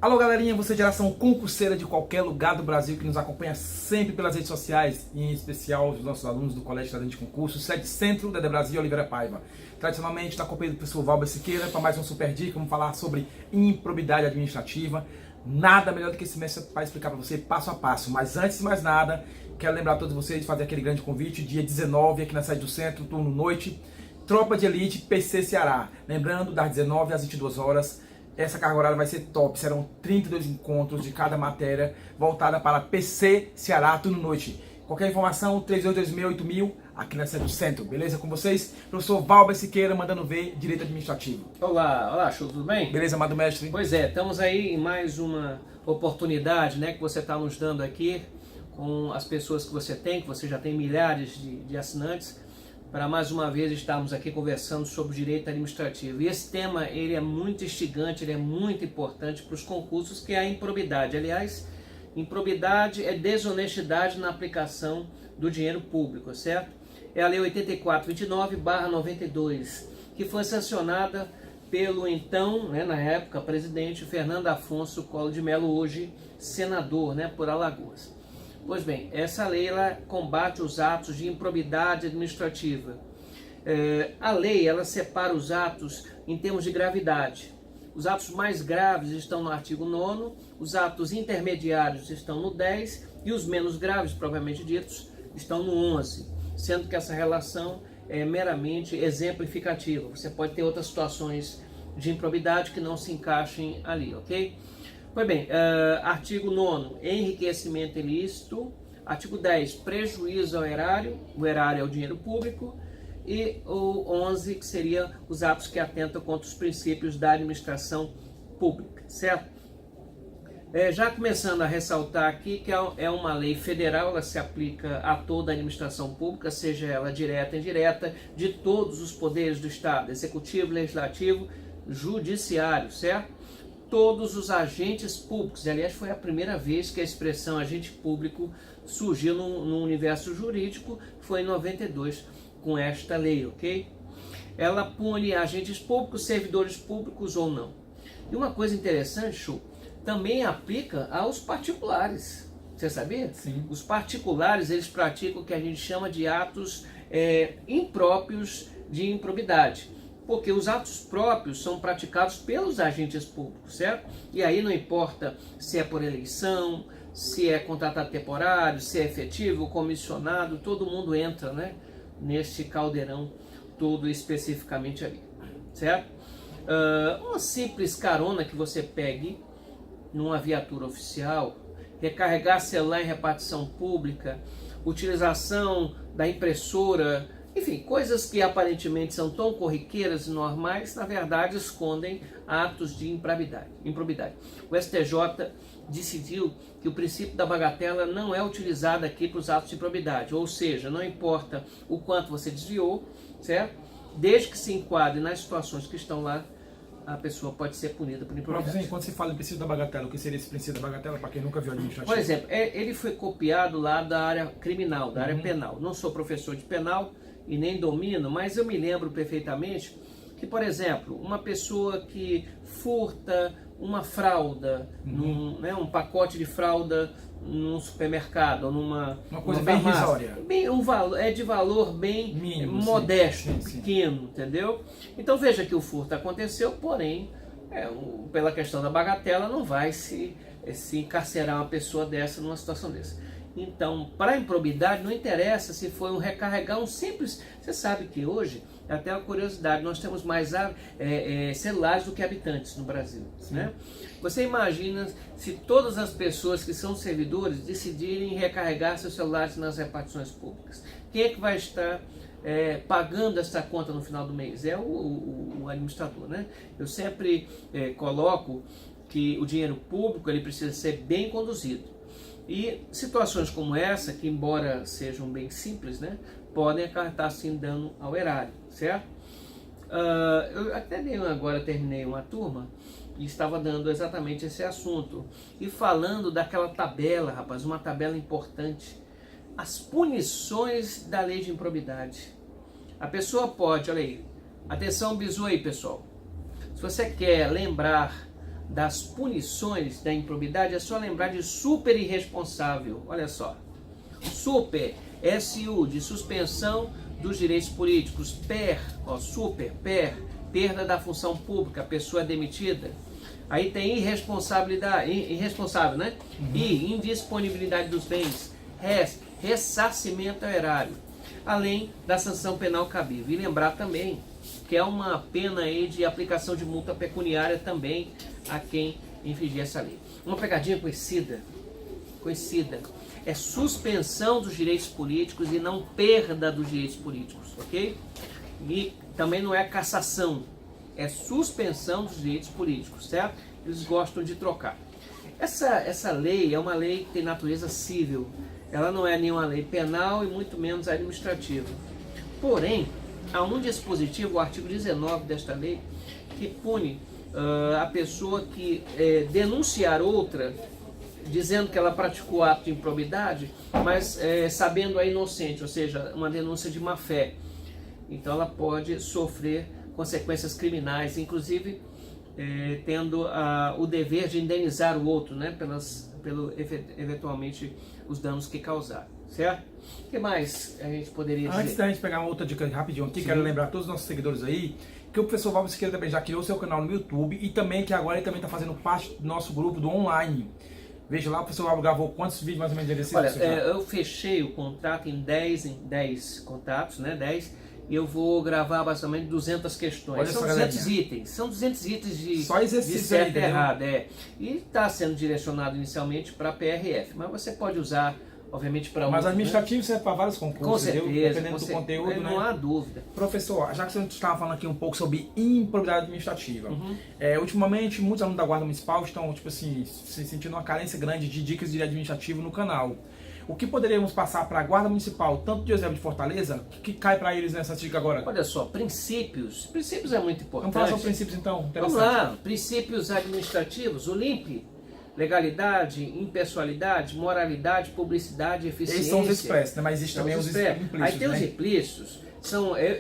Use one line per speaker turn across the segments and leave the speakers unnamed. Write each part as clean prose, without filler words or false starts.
Alô galerinha, você geração concurseira de qualquer lugar do Brasil que nos acompanha sempre pelas redes sociais, e em especial os nossos alunos do Colégio Estadual de Concurso, sede Centro, Dede Brasil, Oliveira Paiva. Tradicionalmente está acompanhado do professor Valber Siqueira para mais um Super Dica. Vamos falar sobre improbidade administrativa. Nada melhor do que esse mestre para explicar para você passo a passo. Mas antes de mais nada, quero lembrar a todos vocês de fazer aquele grande convite, dia 19 aqui na sede do Centro, turno noite, Tropa de Elite PC Ceará. Lembrando, das 19 às 22 horas. Essa carga horária vai ser top, serão 32 encontros de cada matéria voltada para PC Ceará, turno noite. Qualquer informação, 32268000, aqui na sede do Centro, beleza com vocês? Professor Valber Siqueira, mandando ver, Direito Administrativo.
Olá, show, tudo bem?
Beleza, amado mestre?
Pois é, estamos aí em mais uma oportunidade, né, que você está nos dando aqui, com as pessoas que você tem, que você já tem milhares de assinantes, para mais uma vez estarmos aqui conversando sobre direito administrativo. E esse tema, ele é muito instigante, ele é muito importante para os concursos, que é a improbidade. Aliás, improbidade é desonestidade na aplicação do dinheiro público, certo? É a Lei 8429/92, que foi sancionada pelo então, né, na época, presidente Fernando Afonso Collor de Mello, hoje senador, né, por Alagoas. Pois bem, essa lei ela combate os atos de improbidade administrativa. A lei ela separa os atos em termos de gravidade. Os atos mais graves estão no artigo 9º, os atos intermediários estão no 10 e os menos graves, propriamente ditos, estão no 11, sendo que essa relação é meramente exemplificativa. Você pode ter outras situações de improbidade que não se encaixem ali, ok? Pois bem, artigo 9º, enriquecimento ilícito. Artigo 10, prejuízo ao erário. O erário é o dinheiro público. E o 11, que seria os atos que atentam contra os princípios da administração pública, certo? Já começando a ressaltar aqui que é uma lei federal, ela se aplica a toda a administração pública, seja ela direta ou indireta, de todos os poderes do Estado, executivo, legislativo, judiciário, certo? Todos os agentes públicos. Aliás, foi a primeira vez que a expressão agente público surgiu no universo jurídico, foi em 92, com esta lei, ok? Ela pune agentes públicos, servidores públicos ou não. E uma coisa interessante, Chu, também aplica aos particulares. Você sabia?
Sim.
Os particulares, eles praticam o que a gente chama de atos impróprios de improbidade. Porque os atos próprios são praticados pelos agentes públicos, certo? E aí não importa se é por eleição, se é contratado temporário, se é efetivo, comissionado, todo mundo entra, né, neste caldeirão todo especificamente ali, certo? Uma simples carona que você pegue numa viatura oficial, recarregar celular em repartição pública, utilização da impressora, enfim, coisas que aparentemente são tão corriqueiras e normais, na verdade escondem atos de improbidade. O STJ decidiu que o princípio da bagatela não é utilizado aqui para os atos de improbidade, ou seja, não importa o quanto você desviou, certo? Desde que se enquadre nas situações que estão lá, a pessoa pode ser punida por improbidade.
Quando se fala em princípio da bagatela, o que seria esse princípio da bagatela para quem nunca viu administrativo?
Por exemplo, ele foi copiado lá da área criminal, da área penal. Não sou professor de penal e nem domino, mas eu me lembro perfeitamente que, por exemplo, uma pessoa que furta uma fralda, um pacote de fralda num supermercado, ou uma
coisa bem irrisória.
É de valor bem mínimo, modesto, sim. Pequeno, entendeu? Então veja que o furto aconteceu, porém, pela questão da bagatela, não vai se encarcerar uma pessoa dessa numa situação dessa. Então, para a improbidade, não interessa se foi um recarregar um simples... Você sabe que hoje, até uma curiosidade, nós temos mais celulares do que habitantes no Brasil, né? Você imagina se todas as pessoas que são servidores decidirem recarregar seus celulares nas repartições públicas. Quem é que vai estar pagando essa conta no final do mês? É o administrador, né? Eu sempre coloco que o dinheiro público ele precisa ser bem conduzido. E situações como essa, que embora sejam bem simples, né, podem acarretar sim dano ao erário, certo? Eu até agora terminei uma turma e estava dando exatamente esse assunto. E falando daquela tabela, rapaz, uma tabela importante. As punições da lei de improbidade. A pessoa pode, olha aí, atenção bizu aí pessoal. Se você quer lembrar das punições da improbidade, é só lembrar de super irresponsável. Olha só. Super, SU, de suspensão dos direitos políticos. Per, ó, super, perda da função pública, a pessoa é demitida. Aí tem irresponsabilidade, irresponsável, né? E indisponibilidade dos bens. Ressarcimento ao erário. Além da sanção penal cabível. E lembrar também que é uma pena aí de aplicação de multa pecuniária também a quem infringir essa lei. Uma pegadinha conhecida, é suspensão dos direitos políticos e não perda dos direitos políticos, ok? E também não é cassação, é suspensão dos direitos políticos, certo? Eles gostam de trocar. Essa lei é uma lei que tem natureza civil, ela não é nenhuma lei penal e muito menos administrativa. Porém, há um dispositivo, o artigo 19 desta lei, que pune a pessoa que denunciar outra, dizendo que ela praticou ato de improbidade, mas sabendo a inocente, ou seja, uma denúncia de má fé. Então ela pode sofrer consequências criminais, inclusive tendo o dever de indenizar o outro, né, eventualmente os danos que causar, certo? O que mais a gente poderia dizer?
Antes da gente pegar uma outra dica rapidinho aqui, quero lembrar a todos os nossos seguidores aí que o professor Valber Siqueira também já criou seu canal no YouTube e também que agora ele também está fazendo parte do nosso grupo do online. Veja lá, o professor Valber gravou quantos vídeos mais ou menos desse?
Olha, eu fechei o contrato em 10 contatos, né? 10. E eu vou gravar basicamente 200 questões.
Olha,
são 200 itens. São 200 itens de certo e errado. E está sendo direcionado inicialmente para PRF. Mas você pode usar, obviamente, para
Mas administrativo serve para vários concursos,
com certeza,
dependendo do conteúdo, né?
Não há dúvida.
Professor, já que você estava falando aqui um pouco sobre improbidade administrativa, ultimamente muitos alunos da Guarda Municipal estão, tipo assim, se sentindo uma carência grande de dicas de administrativo no canal. O que poderíamos passar para a Guarda Municipal, tanto de Eusébio de Fortaleza, que cai para eles nessa dica agora?
Olha só, princípios. Princípios é muito importante.
Vamos falar sobre princípios então?
Vamos lá, princípios administrativos, o LIMP. Legalidade, impessoalidade, moralidade, publicidade, eficiência.
Esses são os expressos, né? Mas existem também os implícitos.
Aí tem os implícitos.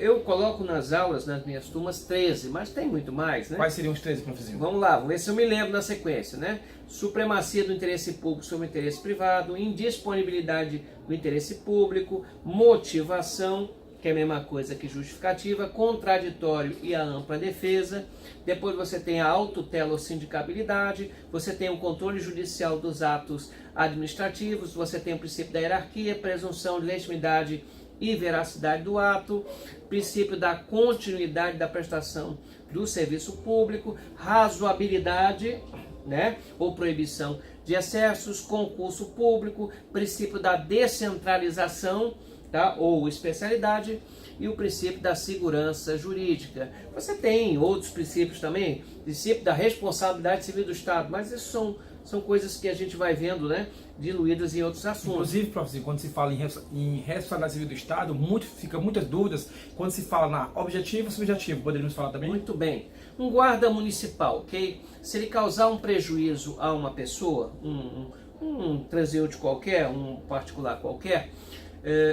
Eu coloco nas aulas, nas minhas turmas, 13, mas tem muito mais, né?
Quais seriam os 13, professor?
Vamos lá, vamos ver se eu me lembro na sequência, né? Supremacia do interesse público sobre o interesse privado, indisponibilidade do interesse público, motivação, que é a mesma coisa que justificativa, contraditório e a ampla defesa. Depois você tem a autotela ou sindicabilidade, você tem o controle judicial dos atos administrativos, você tem o princípio da hierarquia, presunção de legitimidade e veracidade do ato, princípio da continuidade da prestação do serviço público, razoabilidade, né, ou proibição de excessos, concurso público, princípio da descentralização, tá, ou especialidade, e o princípio da segurança jurídica. Você tem outros princípios também, princípio da responsabilidade civil do Estado, mas isso são coisas que a gente vai vendo, né, diluídas em outros assuntos.
Inclusive, professor, quando se fala em responsabilidade civil do Estado, fica muitas dúvidas quando se fala na objetivo e subjetivo. Poderíamos falar também?
Muito bem. Um guarda municipal, ok? Se ele causar um prejuízo a uma pessoa, um transeunte qualquer, um particular qualquer,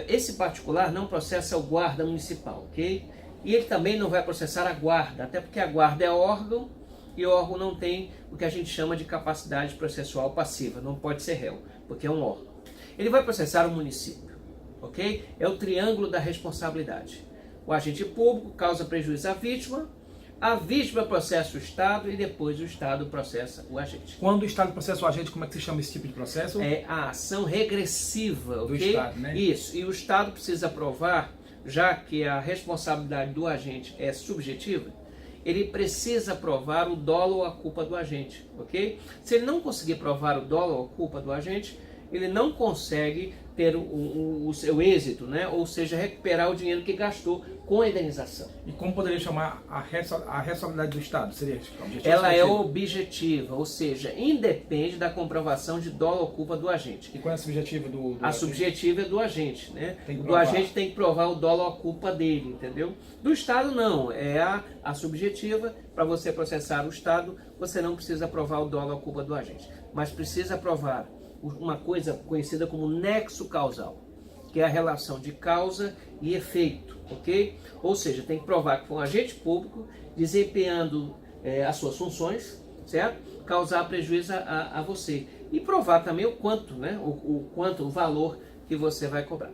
esse particular não processa o guarda municipal, ok? E ele também não vai processar a guarda, até porque a guarda é órgão, e o órgão não tem o que a gente chama de capacidade processual passiva, não pode ser réu, porque é um órgão. Ele vai processar o município, ok? É o triângulo da responsabilidade. O agente público causa prejuízo à vítima processa o Estado e depois o Estado processa o agente.
Quando o Estado processa o agente, como é que se chama esse tipo de processo?
É a ação regressiva, ok?
Do Estado, né?
Isso, e o Estado precisa provar, já que a responsabilidade do agente é subjetiva, ele precisa provar o dolo ou a culpa do agente, ok? Se ele não conseguir provar o dolo ou a culpa do agente, ele não consegue ter o seu êxito, né? Ou seja, recuperar o dinheiro que gastou com a indenização.
E como poderia chamar a responsabilidade do Estado? Seria objetivo?
Ela é objetiva, ou seja, independe da comprovação de dolo ou culpa do agente.
E qual é a subjetiva do
A subjetiva é do agente, né?
Do
agente tem que provar o dolo ou a culpa dele, entendeu? Do Estado não, é a subjetiva. Para você processar o Estado, você não precisa provar o dolo ou a culpa do agente, mas precisa provar uma coisa conhecida como nexo causal, que é a relação de causa e efeito, ok? Ou seja, tem que provar que foi um agente público desempenhando as suas funções, certo? causar prejuízo a você. E provar também o quanto, né? O valor que você vai cobrar.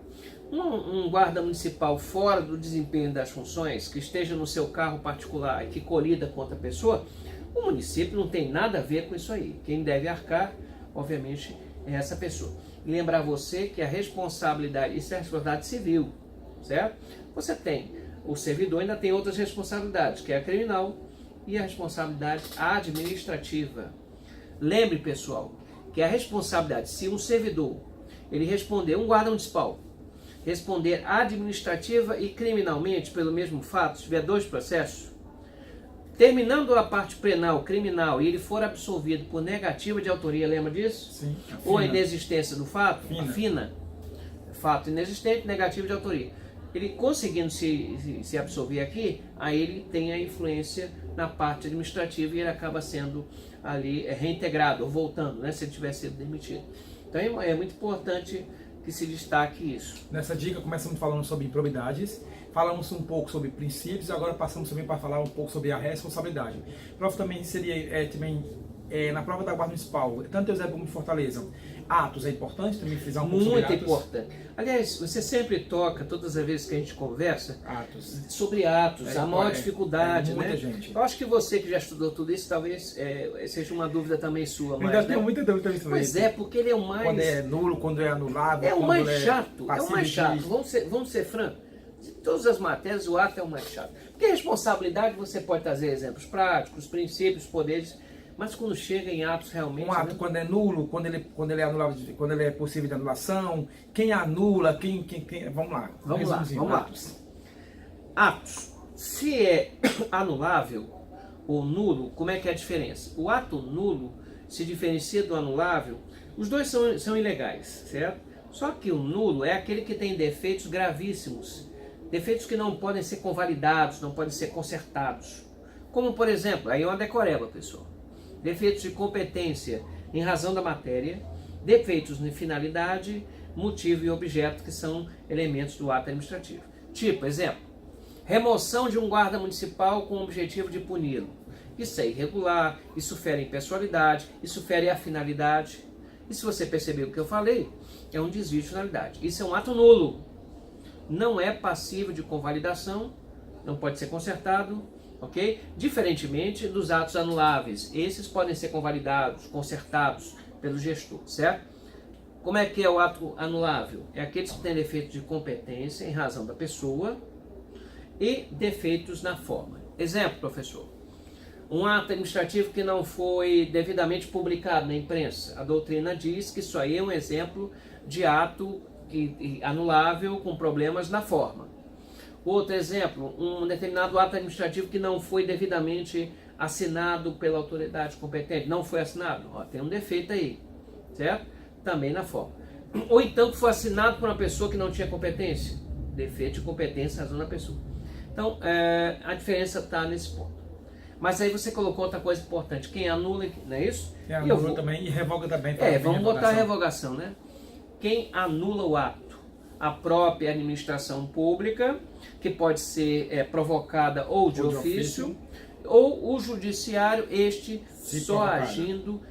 Um guarda municipal fora do desempenho das funções, que esteja no seu carro particular e que colida com outra pessoa, o município não tem nada a ver com isso aí. Quem deve arcar, obviamente, é essa pessoa. E lembrar você que a responsabilidade, isso é a responsabilidade civil, certo? Você tem, o servidor ainda tem outras responsabilidades, que é a criminal e a responsabilidade administrativa. Lembre, pessoal, que a responsabilidade, se um servidor, ele responder, um guarda municipal, responder administrativa e criminalmente pelo mesmo fato, se tiver 2 processos, terminando a parte penal, criminal, e ele for absolvido por negativa de autoria, lembra disso?
Sim.
Ou a inexistência do fato,
Fina.
Fato inexistente, negativo de autoria. Ele conseguindo se absolver aqui, aí ele tem a influência na parte administrativa e ele acaba sendo ali reintegrado, ou voltando, né, se ele tivesse sido demitido. Então é muito importante que se destaque isso.
Nessa dica começamos falando sobre improbidades, falamos um pouco sobre princípios e agora passamos também para falar um pouco sobre a responsabilidade. A prova também seria na prova da Guarda Municipal, tanto Eusébio como Fortaleza, atos é importante também frisar um pouco sobre atos. Muito
importante. Aliás, você sempre toca, todas as vezes que a gente conversa, sobre atos, a maior dificuldade,
muita
né?
gente.
Eu acho que você que já estudou tudo isso, talvez seja uma dúvida também sua.
Eu ainda tenho muita dúvida sobre
isso. Pois é, porque ele é o mais...
Quando é nulo, quando é anulável,
é o mais chato, é o mais chato. Vamos ser francos. De todas as matérias, o ato é o mais chato. Porque a responsabilidade, você pode trazer exemplos práticos, princípios, poderes... Mas quando chega em atos realmente...
Um ato, né? Quando é nulo, quando ele é anulável, quando ele é possível de anulação, quem anula, quem vamos lá.
Vamos lá. Atos. Se é anulável ou nulo, como é que é a diferença? O ato nulo se diferencia do anulável, os dois são ilegais, certo? Só que o nulo é aquele que tem defeitos gravíssimos, defeitos que não podem ser convalidados, não podem ser consertados. Como, por exemplo, aí é uma decoreba, pessoal. Defeitos de competência em razão da matéria, defeitos de finalidade, motivo e objeto, que são elementos do ato administrativo. Tipo, exemplo, remoção de um guarda municipal com o objetivo de puni-lo. Isso é irregular, isso fere a impessoalidade, isso fere a finalidade. E se você percebeu o que eu falei, é um desvio de finalidade. Isso é um ato nulo. Não é passível de convalidação, não pode ser consertado, ok? Diferentemente dos atos anuláveis, esses podem ser convalidados, consertados pelo gestor, certo? Como é que é o ato anulável? É aqueles que têm defeitos de competência em razão da pessoa e defeitos na forma. Exemplo, professor, um ato administrativo que não foi devidamente publicado na imprensa. A doutrina diz que isso aí é um exemplo de ato anulável com problemas na forma. Outro exemplo, um determinado ato administrativo que não foi devidamente assinado pela autoridade competente, não foi assinado, tem um defeito aí, certo? Também na forma. Ou então que foi assinado por uma pessoa que não tinha competência, defeito de competência, razão da pessoa. Então, a diferença está nesse ponto. Mas aí você colocou outra coisa importante, quem anula, não é isso?
Quem anula também e revoga também.
Vamos botar a revogação, né? Quem anula o ato? A própria administração pública, que pode ser provocada ou de ofício, ou o judiciário, este só agindo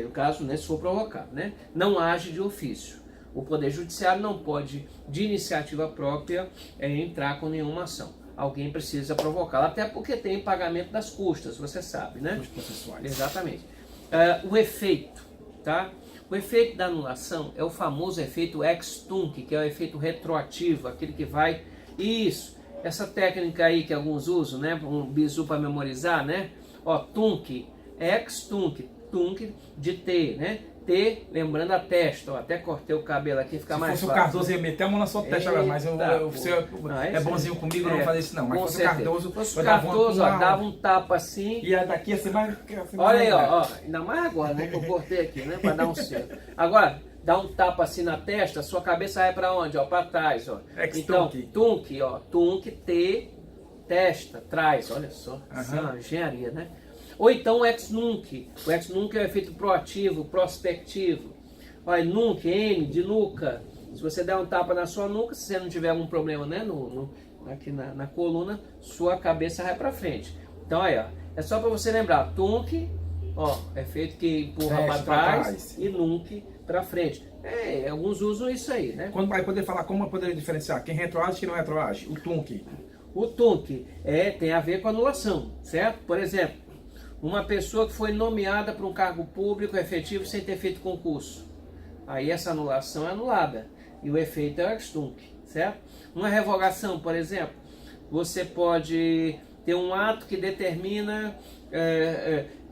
no caso, né, se for provocado, né, não age de ofício. O Poder Judiciário não pode, de iniciativa própria, entrar com nenhuma ação. Alguém precisa provocá-la, até porque tem pagamento das custas, você sabe, né?
Custas processuais.
Exatamente. O efeito, tá? O efeito da anulação é o famoso efeito ex tunc, que é o efeito retroativo, aquele que vai... Isso, essa técnica aí que alguns usam, né? Um bizu para memorizar, né? Ó, tunc, ex tunc, tunc de T, né? T, lembrando a testa, ó, até cortei o cabelo aqui, fica mais fácil.
Se fosse o Cardoso, ia meter a mão na sua testa agora, mas você é bonzinho comigo, não fazer isso não. Mas se fosse o Cardoso,
dava um tapa assim.
E daqui assim mais...
Olha aí, ó, ainda mais agora, né, que eu cortei aqui, né, para dar um cerco. Agora, dá um tapa assim na testa, sua cabeça vai para onde? Ó, para trás, ó. Então, tunc, ó, tunc, T, testa, trás, olha só, isso é uma engenharia, né? Ou então o ex nunc. O ex nunc é o efeito proativo, prospectivo. Olha, nunc, N, de nuca. Se você der um tapa na sua nuca, se você não tiver algum problema, né, aqui na coluna, sua cabeça vai para frente. Então, aí, ó, É só para você lembrar, tunc, ó, é feito que empurra para trás e nunc para frente. Alguns usam isso aí, né?
Quando vai poder falar, como poder diferenciar quem retroage e quem não retroage? O tunc.
O tunc tem a ver com anulação, certo? Por exemplo, uma pessoa que foi nomeada para um cargo público efetivo sem ter feito concurso. Aí essa anulação é anulada e o efeito é o ex-tunc, certo? Uma revogação, por exemplo, você pode ter um ato que determina,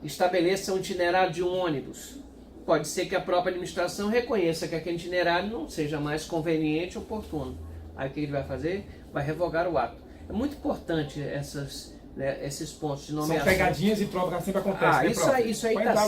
estabeleça um itinerário de um ônibus. Pode ser que a própria administração reconheça que aquele itinerário não seja mais conveniente ou oportuno. Aí o que ele vai fazer? Vai revogar o ato. É muito importante esses pontos de nomeação.
São pegadinhas e provas que sempre acontece.
Isso aí está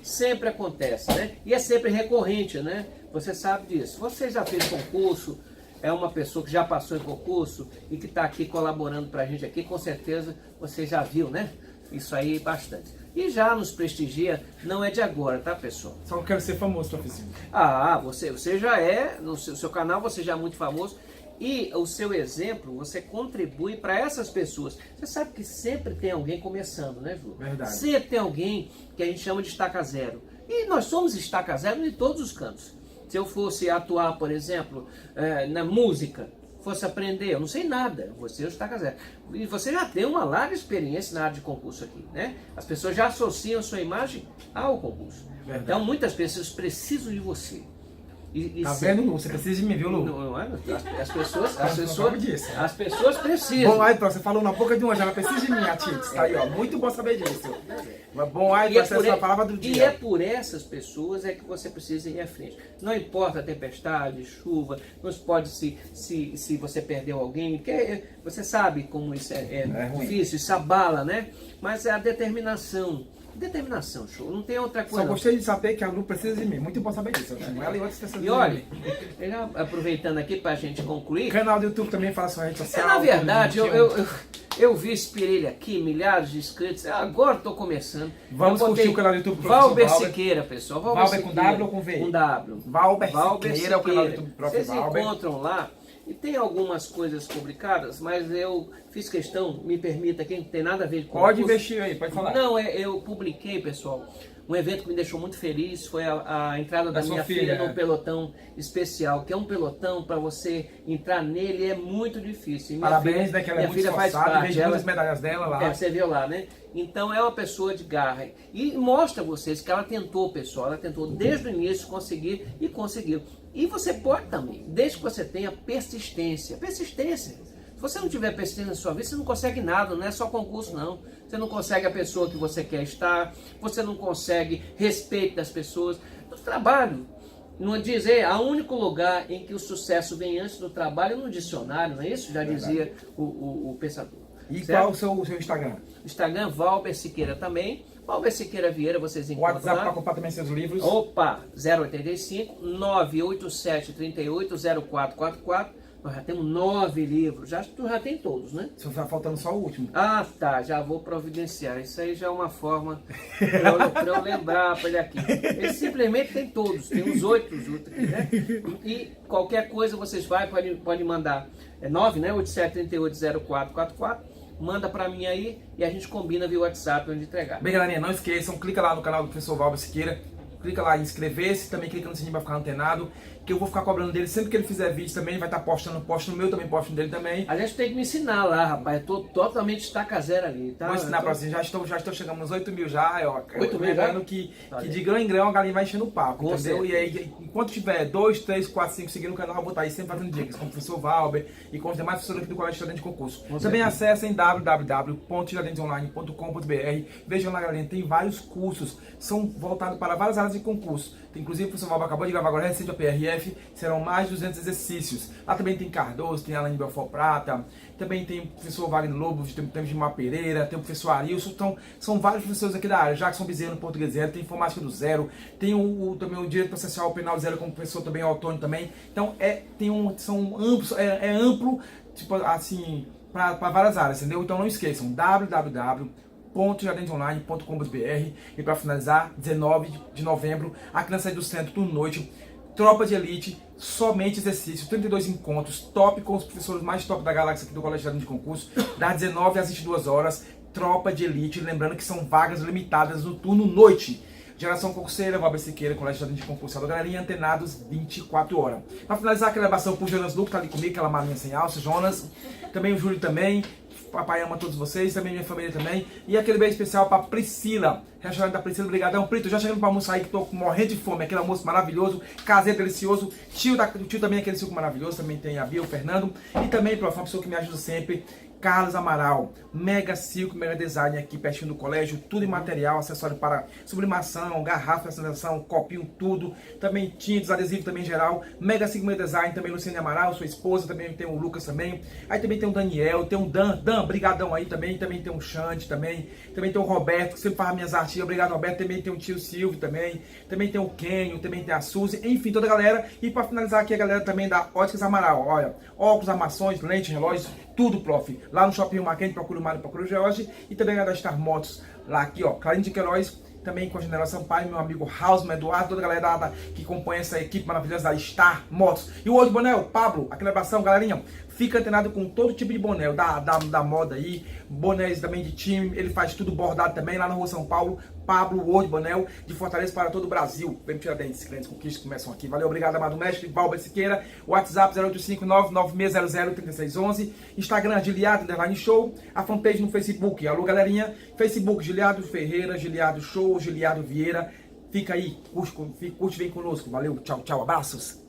sempre acontece, né? E é sempre recorrente, né? Você sabe disso. Você já fez concurso, é uma pessoa que já passou em concurso e que está aqui colaborando para a gente aqui, com certeza você já viu, né? Isso aí bastante. E já nos prestigia, não é de agora, tá, pessoal?
Só que eu quero ser famoso, professor.
Você já é, no seu canal você já é muito famoso. E o seu exemplo, você contribui para essas pessoas. Você sabe que sempre tem alguém começando, né, Ju?
Verdade.
Sempre tem alguém que a gente chama de estaca zero. E nós somos estaca zero em todos os cantos. Se eu fosse atuar, por exemplo, na música, fosse aprender, eu não sei nada, você é o estaca zero. E você já tem uma larga experiência na área de concurso aqui, né? As pessoas já associam sua imagem ao concurso.
Verdade.
Então muitas pessoas precisam de você.
Tá vendo, Lu? Você precisa de mim, viu, Lu?
Não, as pessoas precisam.
Bom, aí, você falou na boca de uma, já ela precisa de mim, a Tix. Tá aí, ó. Muito bom saber disso. Mas bom, aí, essa é a palavra do dia.
E é por essas pessoas que você precisa ir à frente. Não importa a tempestade, chuva, não importa se você perdeu alguém, porque você sabe como isso é difícil, isso abala, né? Mas é a determinação. Determinação, show. Não tem outra coisa.
Só gostei de saber que a Lu precisa de mim. Muito bom saber disso. Ela e outras pessoas.
E olha, já aproveitando aqui para a gente concluir.
O canal do YouTube também fala sua rede social.
Na verdade, eu vi esse Pirelli aqui, milhares de inscritos. Agora estou começando.
Vamos curtir o canal do YouTube.
Valber Siqueira, pessoal.
Valber com W ou com V?
Com W.
Valber Siqueira, o canal do YouTube.
Vocês encontram lá. E tem algumas coisas publicadas, mas eu fiz questão, me permita, quem não tem nada a ver com
pode investir aí, pode falar.
Não, eu publiquei, pessoal, um evento que me deixou muito feliz, foi a entrada da minha filha no pelotão especial, que é um pelotão para você entrar nele, é muito difícil.
Parabéns, né, que ela é muito esforçada, vejo muitas medalhas dela lá.
Você viu lá, né? Então é uma pessoa de garra. E mostra a vocês que ela tentou, pessoal, ela tentou desde o início conseguir e conseguiu. E você pode também, desde que você tenha persistência. Persistência. Se você não tiver persistência na sua vida, você não consegue nada, não é só concurso não. Você não consegue a pessoa que você quer estar, você não consegue respeito das pessoas. No trabalho, não dizer, o único lugar em que o sucesso vem antes do trabalho é no dicionário, não é isso? Já dizia o pensador.
E
certo?
qual o seu Instagram?
Instagram, Valber Siqueira também. Valber Siqueira Vieira, vocês encontram
WhatsApp
lá.
para comprar também seus livros.
Opa, 085 987 38 0444. Nós já temos 9 livros. Tu já tem todos, né?
Só está faltando só o último.
Ah, tá. Já vou providenciar. Isso aí já é uma forma para eu lembrar para ele aqui. Ele simplesmente tem todos. Tem uns 8 aqui, né? E qualquer coisa vocês podem mandar. É 9, né? 87 38 0444. Manda pra mim aí e a gente combina via WhatsApp onde entregar.
Bem, galerinha, não esqueçam, clica lá no canal do professor Valber Siqueira, clica lá em inscrever-se, também clica no sininho para ficar antenado, que eu vou ficar cobrando dele sempre que ele fizer vídeo também, vai estar postando, posto no meu, também posto no dele também.
A gente tem que me ensinar lá, rapaz, eu tô totalmente estaca zero ali, tá?
Vou ensinar pra vocês, já estou chegando nos 8 mil já, ó.
8 mil já?
Que de grão em grão a galinha vai enchendo o papo,
com
entendeu?
certeza.
E aí, enquanto tiver 2, 3, 4, 5 seguindo o canal, eu vou estar aí sempre fazendo dicas, com o professor Valber e com os demais professores aqui do Colégio Estudante de Concurso. Também acessem www.tiradentesonline.com.br. Vejam lá, galerinha, tem vários cursos, são voltados para várias áreas de concurso. Tem, inclusive, o professor Valber acabou de gravar agora recente a PRF, serão mais de 200 exercícios. Lá também tem Cardoso, tem Alain Belfort Prata, também tem o professor Wagner Lobo, tem o Gilmar Pereira, tem o professor Arilson, então são vários professores aqui da área, Jackson Bezerra no Português Zero, tem Informática do Zero, tem também o Direito Processual Penal Zero como professor também, o Antônio também, então são amplos, amplo, tipo assim, para várias áreas, entendeu? Então não esqueçam, www.tiradentesonline.com.br. E para finalizar, 19 de novembro, aqui na saída do centro, turno noite, Tropa de Elite, somente exercício, 32 encontros, top com os professores mais top da galáxia aqui do Colégio de Concurso, das 19 às 22 horas, Tropa de Elite, lembrando que são vagas limitadas no turno noite. Geração Concurseira, Valber Siqueira, Colégio de Concurso, galerinha, antenados 24 horas. Para finalizar, aquela gravação por Jonas Luco, tá ali comigo, aquela malinha sem alça, Jonas, também o Júlio também, papai ama todos vocês, também minha família também, e aquele beijo especial para Priscila, restaurante da Priscila, brigadão, Prito, já chegando para almoçar aí que tô morrendo de fome, aquele almoço maravilhoso, caseiro delicioso, tio também, aquele suco maravilhoso, também tem a Bia, o Fernando, e também, prof, uma pessoa que me ajuda sempre, Carlos Amaral, Mega Silk, Mega Design aqui pertinho do colégio, tudo em material, acessório para sublimação, garrafa, personalização, copinho, tudo, também tintas, adesivo também em geral, Mega Silk, Mega Design, também Luciane Amaral, sua esposa, também tem o Lucas também, aí também tem o Daniel, tem o Dan, brigadão aí também tem o Xande também tem o Roberto, que sempre faz minhas artes, obrigado Roberto, também tem o tio Silvio também tem o Kenio, também tem a Suzy, enfim, toda a galera, e para finalizar aqui a galera também da Óticas Amaral, olha, óculos, armações, lentes, relógios, tudo, prof. Lá no Shopping Mackenzie, procura o Mário, procura o George. E também a da Star Motos, lá aqui, ó, Clarinho de Queiroz, também com a Generação Sampaio, meu amigo Hausman, Eduardo, toda a galera que compõe essa equipe maravilhosa da Star Motos. E o outro boné, o Pablo, aquela abração, galerinha. Fica antenado com todo tipo de boné, da moda aí, bonés também de time, ele faz tudo bordado também, lá na Rua São Paulo, Pablo World Bonel, de Fortaleza para todo o Brasil. Vem me tirar dentes, clientes conquistas começam aqui. Valeu, obrigado, amado mestre, Valber Siqueira, WhatsApp 0859-9600-3611, Instagram, Giliado, Underline Show, a fanpage no Facebook, alô galerinha, Facebook, Giliado Ferreira, Giliado Show, Giliado Vieira, fica aí, curte, vem conosco, valeu, tchau, tchau, abraços.